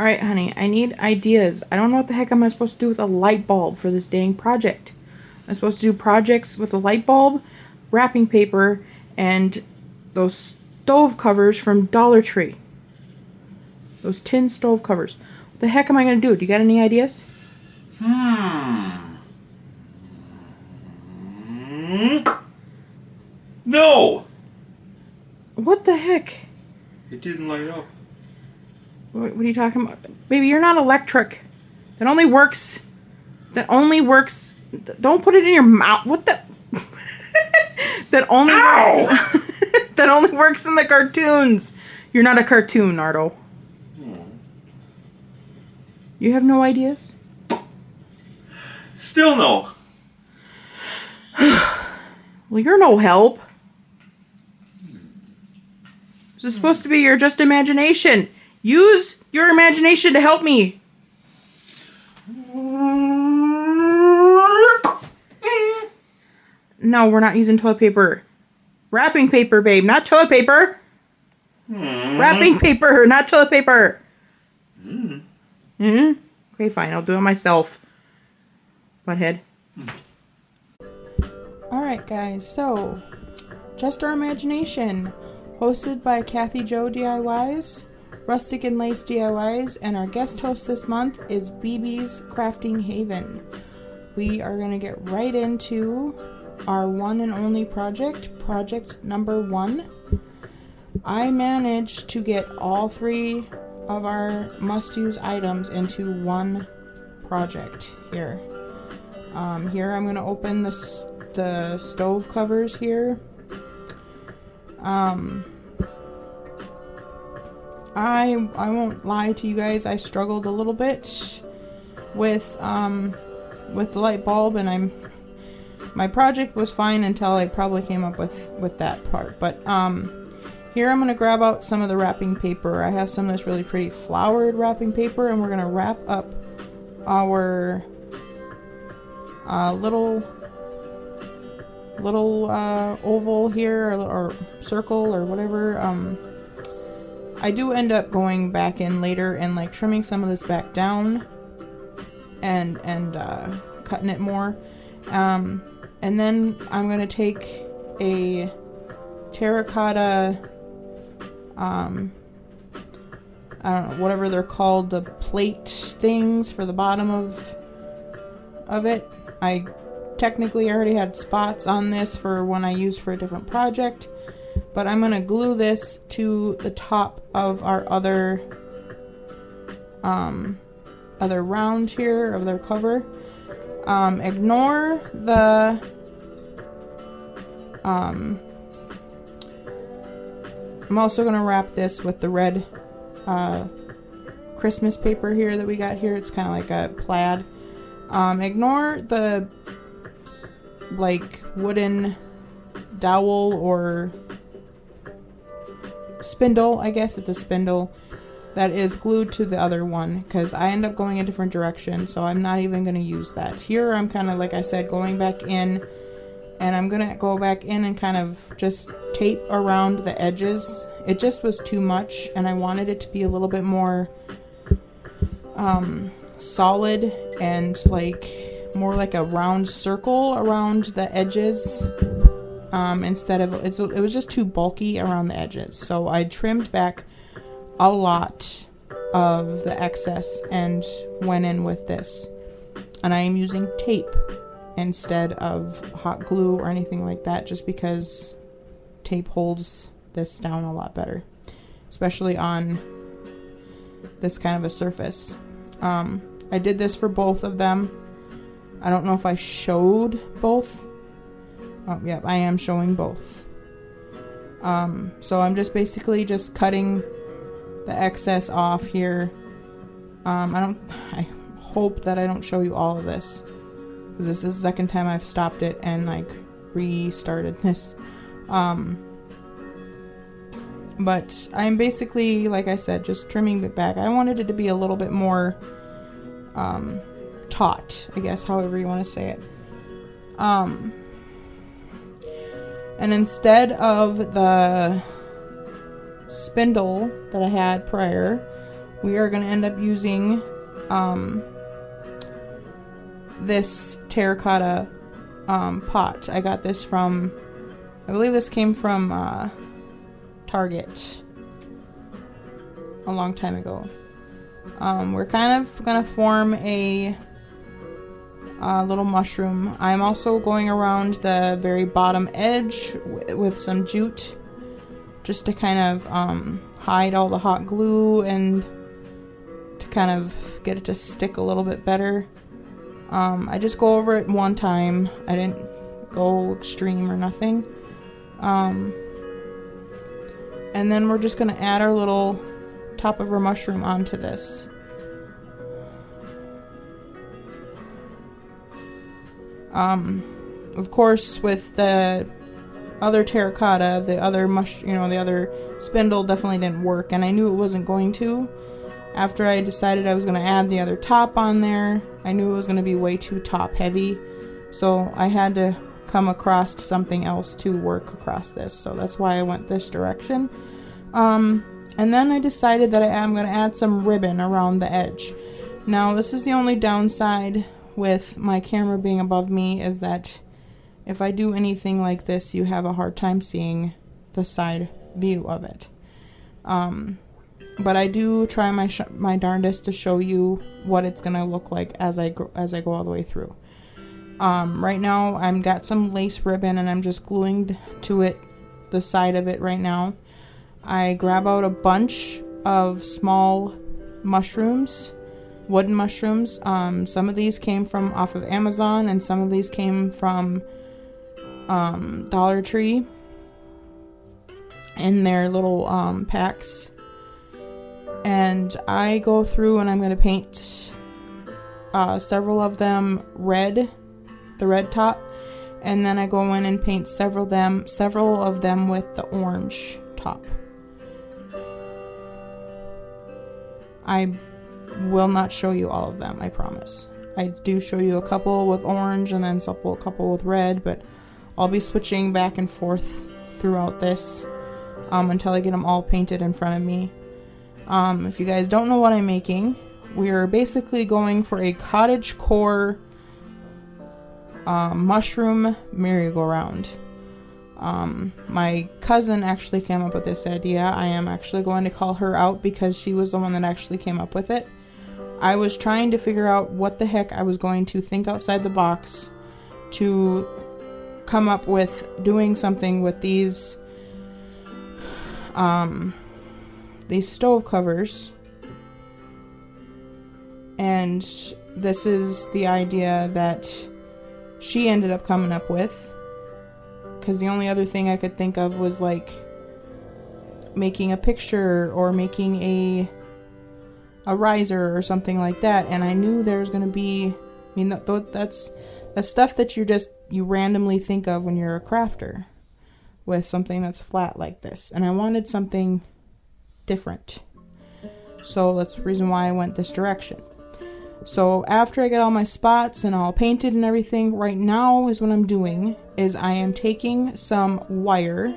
Alright, honey, I need ideas. I don't know what the heck am I supposed to do with a light bulb for this dang project. I'm supposed to do projects with a light bulb, wrapping paper, and those stove covers from Dollar Tree. Those tin stove covers. What the heck am I going to do? Do you got any ideas? No! What the heck? It didn't light up. What are you talking about? Baby, you're not electric. That only works. Don't put it in your mouth. What the? That only works. That only works in the cartoons. You're not a cartoon, Nardo. You have no ideas? Still no. Well, you're no help. This is supposed to be your just imagination. Use your imagination to help me. No, we're not using toilet paper. Wrapping paper, babe, not toilet paper. Wrapping paper, not toilet paper. Okay, fine, I'll do it myself. Butthead. Alright, guys, so Just Our Imagination, hosted by Kathy Jo DIYs, Rustic and Lace DIYs, and our guest host this month is BB's Crafting Haven. We are going to get right into our one and only project number 1. I managed to get all 3 of our must-use items into one project here. Here I'm going to open the stove covers here. I won't lie to you guys, I struggled a little bit with the light bulb, and my project was fine until I probably came up with that part. But here I'm going to grab out some of the wrapping paper. I have some of this really pretty flowered wrapping paper, and we're going to wrap up our little oval here, or circle, or whatever. I do end up going back in later and like trimming some of this back down and cutting it more. And then I'm going to take a terracotta, I don't know, whatever they're called, the plate things for the bottom of it. I technically already had spots on this for when I used for a different project, but I'm going to glue this to the top of our other round here of their cover. Ignore the I'm also going to wrap this with the red Christmas paper here that we got here. It's kind of like a plaid. Ignore the like wooden dowel or spindle, I guess it's a spindle, that is glued to the other one, because I end up going a different direction, so I'm not even going to use that. Here I'm kind of, like I said, going back in, and I'm going to go back in and kind of just tape around the edges. It just was too much, and I wanted it to be a little bit more solid and like more like a round circle around the edges, instead of it was just too bulky around the edges. So I trimmed back a lot of the excess and went in with this, and I am using tape instead of hot glue or anything like that, just because tape holds this down a lot better, especially on this kind of a surface. I did this for both of them. I don't know if I showed both. Oh, yeah, I am showing both. So I'm just basically just cutting the excess off here. I hope that I don't show you all of this, because this is the second time I've stopped it and like restarted this. But I'm basically, like I said, just trimming it back. I wanted it to be a little bit more taut, I guess, however you want to say it. And instead of the spindle that I had prior, we are going to end up using this terracotta pot. I got this from, I believe this came from Target a long time ago. We're kind of going to form a little mushroom. I'm also going around the very bottom edge with some jute just to kind of hide all the hot glue and to kind of get it to stick a little bit better. I just go over it one time. I didn't go extreme or nothing. And then we're just going to add our little top of our mushroom onto this. Of course, with the other terracotta, the other the other spindle definitely didn't work, and I knew it wasn't going to. After I decided I was going to add the other top on there, I knew it was going to be way too top heavy, so I had to come across something else to work across this, so that's why I went this direction. And then I decided that I am going to add some ribbon around the edge. Now, this is the only downside with my camera being above me, is that if I do anything like this, you have a hard time seeing the side view of it. But I do try my darndest to show you what it's gonna look like as I go all the way through. Right now I've got some lace ribbon and I'm just gluing to it the side of it right now. I grab out a bunch of small mushrooms, wooden mushrooms. Some of these came from off of Amazon and some of these came from Dollar Tree in their little packs. And I go through and I'm going to paint several of them red, the red top, and then I go in and paint several of them with the orange top. I will not show you all of them, I promise. I do show you a couple with orange and then a couple with red, but I'll be switching back and forth throughout this until I get them all painted in front of me. If you guys don't know what I'm making, we are basically going for a cottagecore mushroom merry-go-round. My cousin actually came up with this idea. I am actually going to call her out because she was the one that actually came up with it. I was trying to figure out what the heck I was going to think outside the box to come up with doing something with these stove covers. And this is the idea that she ended up coming up with, because the only other thing I could think of was like making a picture or making a riser or something like that. And I knew there was going to be, that's stuff that you randomly think of when you're a crafter with something that's flat like this. And I wanted something different. So that's the reason why I went this direction. So after I get all my spots and all painted and everything, right now is what I'm doing is I am taking some wire,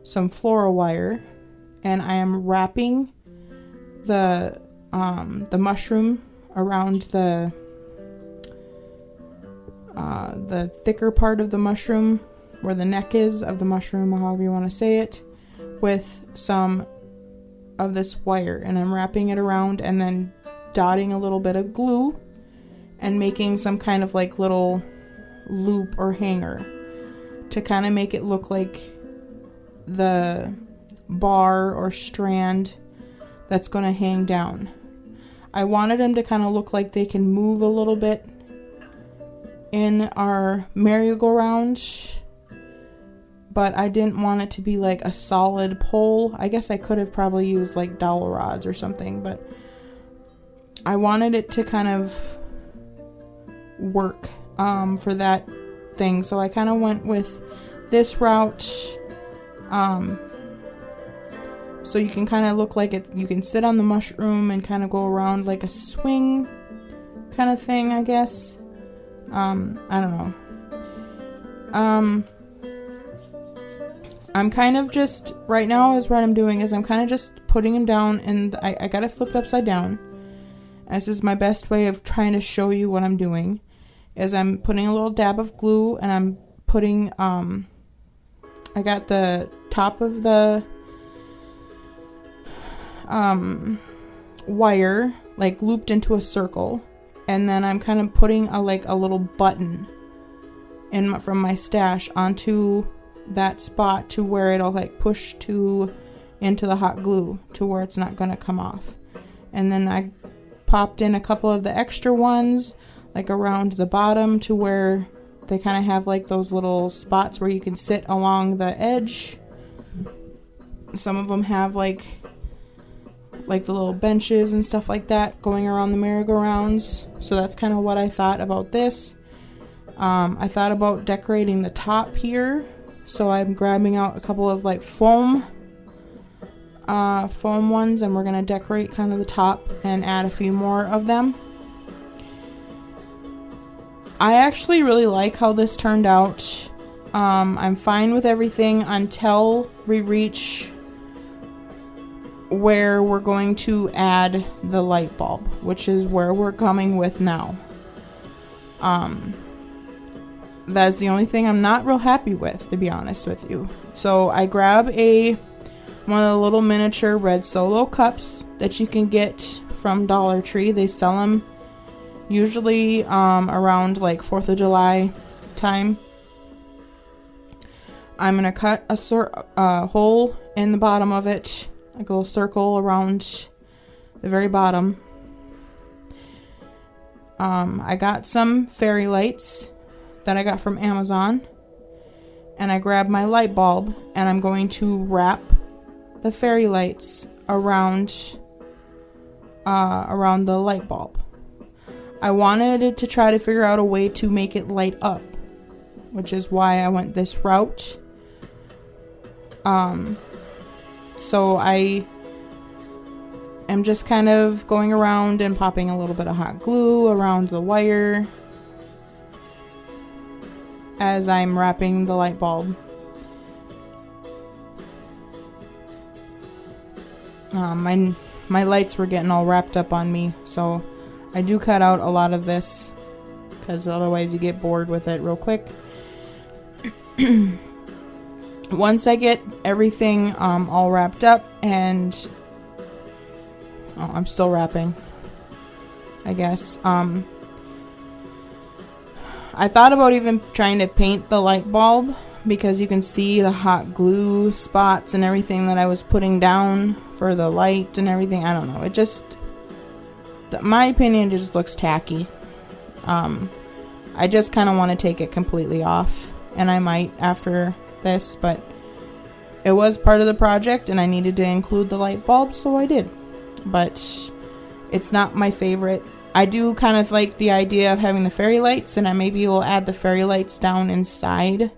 some floral wire, and I am wrapping the mushroom around the thicker part of the mushroom, where the neck is of the mushroom, or however you want to say it, with some of this wire, and I'm wrapping it around and then dotting a little bit of glue and making some kind of like little loop or hanger to kind of make it look like the bar or strand that's going to hang down. I wanted them to kind of look like they can move a little bit in our merry-go-round, but I didn't want it to be like a solid pole. I guess I could have probably used like dowel rods or something, but I wanted it to kind of work for that thing. So I kind of went with this route. So you can kind of look like it. You can sit on the mushroom and kind of go around like a swing kind of thing, I guess. I don't know. I'm kind of just, right now is what I'm doing is I'm kind of just putting them down, and I got it flipped upside down. This is my best way of trying to show you what I'm doing. Is I'm putting a little dab of glue, and I'm putting, I got the top of the wire like looped into a circle, and then I'm kind of putting a little button from my stash onto that spot to where it'll like push into the hot glue to where it's not going to come off. And then I popped in a couple of the extra ones like around the bottom to where they kind of have like those little spots where you can sit along the edge. Some of them have like the little benches and stuff like that going around the merry-go-rounds. So that's kind of what I thought about this. I thought about decorating the top here. So I'm grabbing out a couple of like foam ones, and we're going to decorate kind of the top and add a few more of them. I actually really like how this turned out. I'm fine with everything until we reach where we're going to add the light bulb, which is where we're coming with now. That's the only thing I'm not real happy with, to be honest with you. So I grab one of the little miniature red Solo cups that you can get from Dollar Tree. They sell them usually around like 4th of July time. I'm gonna cut a hole in the bottom of it, like a little circle around the very bottom. I got some fairy lights that I got from Amazon, and I grabbed my light bulb, and I'm going to wrap the fairy lights around the light bulb. I wanted to try to figure out a way to make it light up, which is why I went this route. So I am just kind of going around and popping a little bit of hot glue around the wire as I'm wrapping the light bulb. My lights were getting all wrapped up on me, so I do cut out a lot of this because otherwise you get bored with it real quick. Once I get everything all wrapped up, and I'm still wrapping, I guess. I thought about even trying to paint the light bulb because you can see the hot glue spots and everything that I was putting down for the light and everything. I don't know. It just, my opinion, it just looks tacky. I just kind of want to take it completely off, and I might after this, but it was part of the project and I needed to include the light bulb, so I did. But it's not my favorite. I do kind of like the idea of having the fairy lights, and I maybe will add the fairy lights down inside,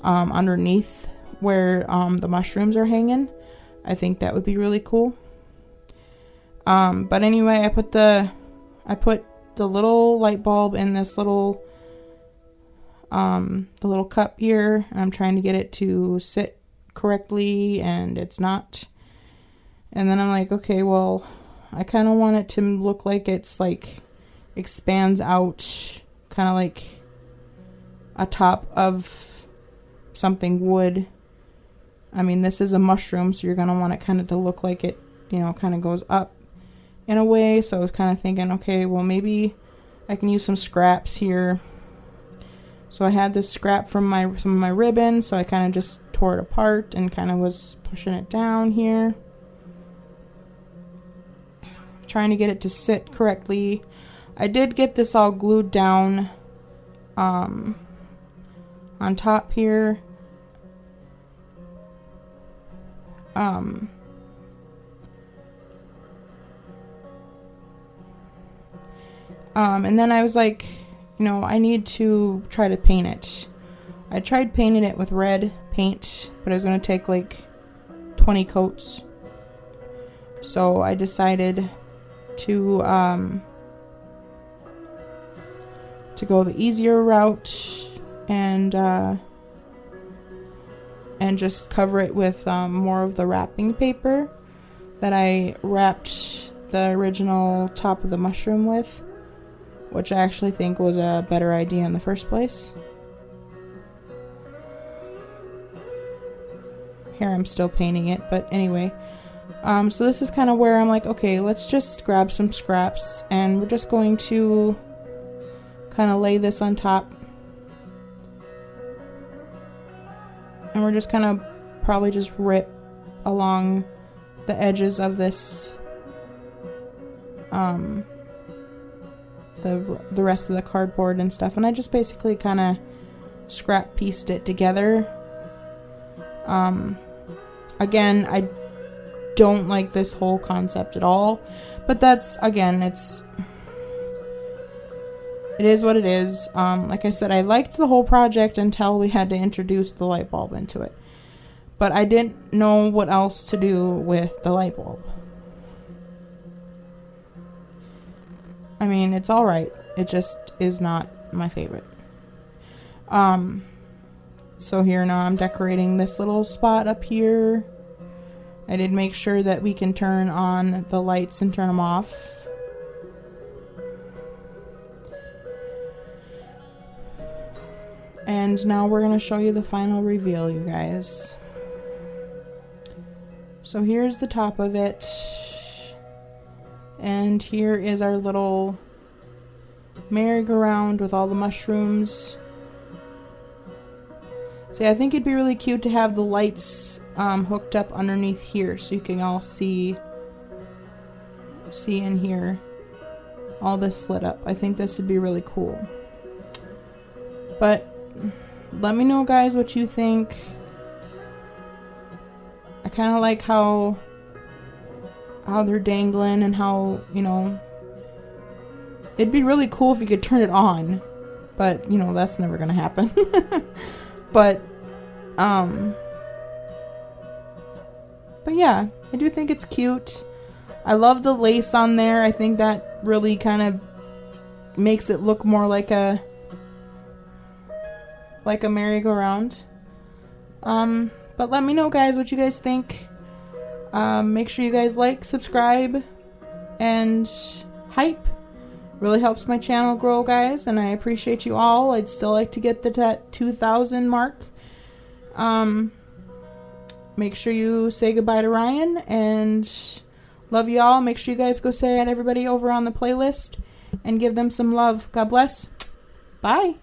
underneath where the mushrooms are hanging. I think that would be really cool. But anyway, I put the little light bulb in this little the little cup here, and I'm trying to get it to sit correctly, and it's not. And then I'm like, okay, well, I kind of want it to look like it's like expands out, kind of like a top of something wood. I mean, this is a mushroom, so you're going to want it kind of to look like it, you know, kind of goes up in a way. So I was kind of thinking, okay, well, maybe I can use some scraps here. So I had this scrap from some of my ribbon, so I kind of just tore it apart and kind of was pushing it down here, trying to get it to sit correctly. I did get this all glued down on top here. And then I was like, you know, I need to try to paint it. I tried painting it with red paint, but it was going to take like 20 coats. So I decided to go the easier route and just cover it with more of the wrapping paper. that I wrapped the original top of the mushroom with, which I actually think was a better idea in the first place. Here I'm still painting it, but anyway. So this is kind of where I'm like, okay, let's just grab some scraps, and we're just going to kind of lay this on top. And we're just kind of probably just rip along the edges of this, the rest of the cardboard and stuff. And I just basically kind of scrap pieced it together. Again, I don't like this whole concept at all, but that's, again, it is what it is. Like I said, I liked the whole project until we had to introduce the light bulb into it. But I didn't know what else to do with the light bulb. I mean, it's alright. It just is not my favorite. So here now I'm decorating this little spot up here. I did make sure that we can turn on the lights and turn them off. And now we're going to show you the final reveal, you guys. So here's the top of it. And here is our little merry-go-round with all the mushrooms. See, I think it'd be really cute to have the lights hooked up underneath here so you can all see in here all this lit up. I think this would be really cool. But let me know, guys, what you think. I kind of like how they're dangling and how, you know, it'd be really cool if you could turn it on, but you know, that's never gonna happen. But yeah, I do think it's cute. I love the lace on there. I think that really kind of makes it look more like a merry-go-round. But let me know, guys, what you guys think. Make sure you guys like, subscribe, and hype. Really helps my channel grow, guys, and I appreciate you all. I'd still like to get the 2,000 mark. Make sure you say goodbye to Ryan, and love you all. Make sure you guys go say hi to everybody over on the playlist and give them some love. God bless. Bye.